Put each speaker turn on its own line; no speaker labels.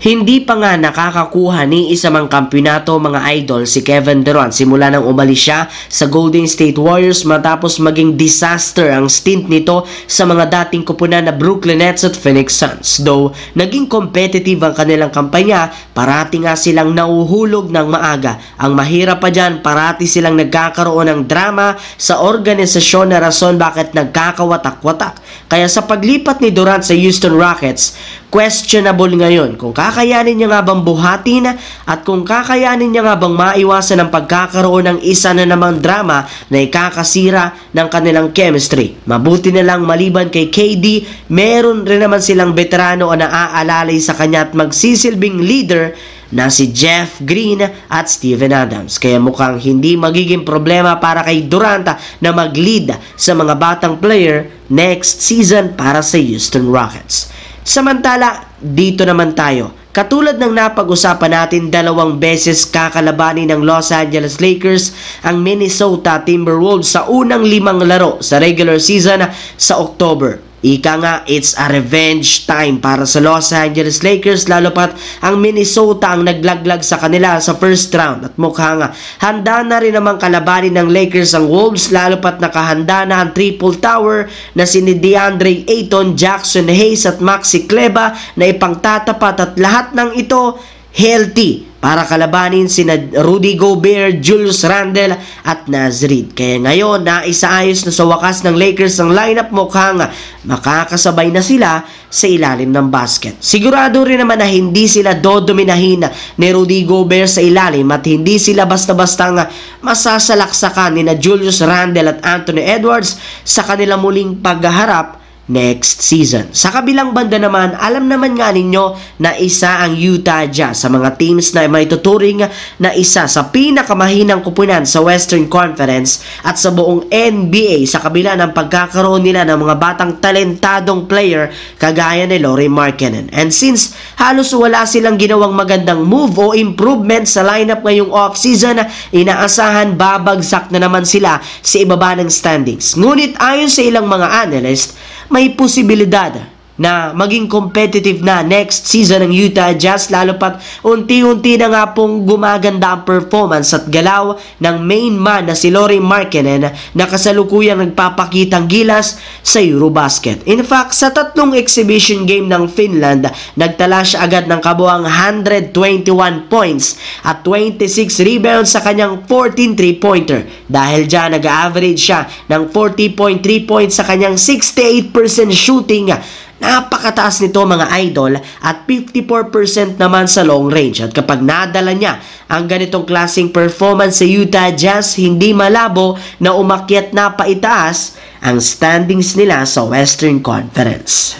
Hindi pa nga nakakakuha ni isa mang kampyonato mga idol si Kevin Durant simula nang umalis siya sa Golden State Warriors matapos maging disaster ang stint nito sa mga dating kupunan na Brooklyn Nets at Phoenix Suns. Though naging competitive ang kanilang kampanya, parati nga silang nauhulog ng maaga. Ang mahirap pa dyan, parati silang nagkakaroon ng drama sa organisasyon na rason bakit nagkakawatak-watak. Kaya sa paglipat ni Durant sa Houston Rockets, questionable ngayon kung kakayanin niya nga bang buhatin at kung kakayanin niya nga bang maiwasan ang pagkakaroon ng isa na namang drama na ikakasira ng kanilang chemistry. Mabuti na lang maliban kay KD, meron rin naman silang veterano na naaalalay sa kanya at magsisilbing leader na si Jeff Green at Steven Adams. Kaya mukhang hindi magiging problema para kay Durant na mag-lead sa mga batang player next season para sa Houston Rockets. Samantala, dito naman tayo. Katulad ng napag-usapan natin, 2 beses kakalabanin ng Los Angeles Lakers ang Minnesota Timberwolves sa unang 5 laro sa regular season sa October. Ika nga, it's a revenge time para sa Los Angeles Lakers lalo pat ang Minnesota ang naglaglag sa kanila sa first round at mukhang handa na rin namang kalabanin ng Lakers ang Wolves lalo pat nakahanda na ang triple tower na sini DeAndre Ayton, Jackson Hayes at Maxi Kleber na ipangtatapat at lahat ng ito healthy para kalabanin sina Rudy Gobert, Julius Randle at Naz Reid. Kaya ngayon, naisaayos na sa wakas ng Lakers ang lineup, mukhang makakasabay na sila sa ilalim ng basket. Sigurado rin naman na hindi sila dodominahin ni Rudy Gobert sa ilalim at hindi sila basta-bastang masasalaksakan ni na Julius Randle at Anthony Edwards sa kanilang muling paghaharap next season. Sa kabilang banda naman, alam naman nga ninyo na isa ang Utah Jazz sa mga teams na may tuturing na isa sa pinakamahinang kupunan sa Western Conference at sa buong NBA sa kabila ng pagkakaroon nila ng mga batang talentadong player kagaya ni Lauri Markkanen. And since halos wala silang ginawang magandang move o improvement sa lineup ngayong off-season, inaasahan babagsak na naman sila sa ibaba ng standings. Ngunit ayon sa ilang mga analyst, may posibilidad na maging competitive na next season ng Utah Jazz lalo pat unti-unti na nga pong gumaganda ang performance at galaw ng main man na si Lauri Markkanen na kasalukuyang nagpapakitang gilas sa Eurobasket. In fact, sa 3 exhibition game ng Finland, nagtala siya agad ng kabuang 121 points at 26 rebounds sa kanyang 14 3-pointer. Dahil dyan, nag-average siya ng 40.3 points sa kanyang 68% shooting. Napakataas nito mga idol at 54% naman sa long range. At kapag nadala niya ang ganitong klaseng performance sa Utah Jazz, hindi malabo na umakyat na paitaas ang standings nila sa Western Conference.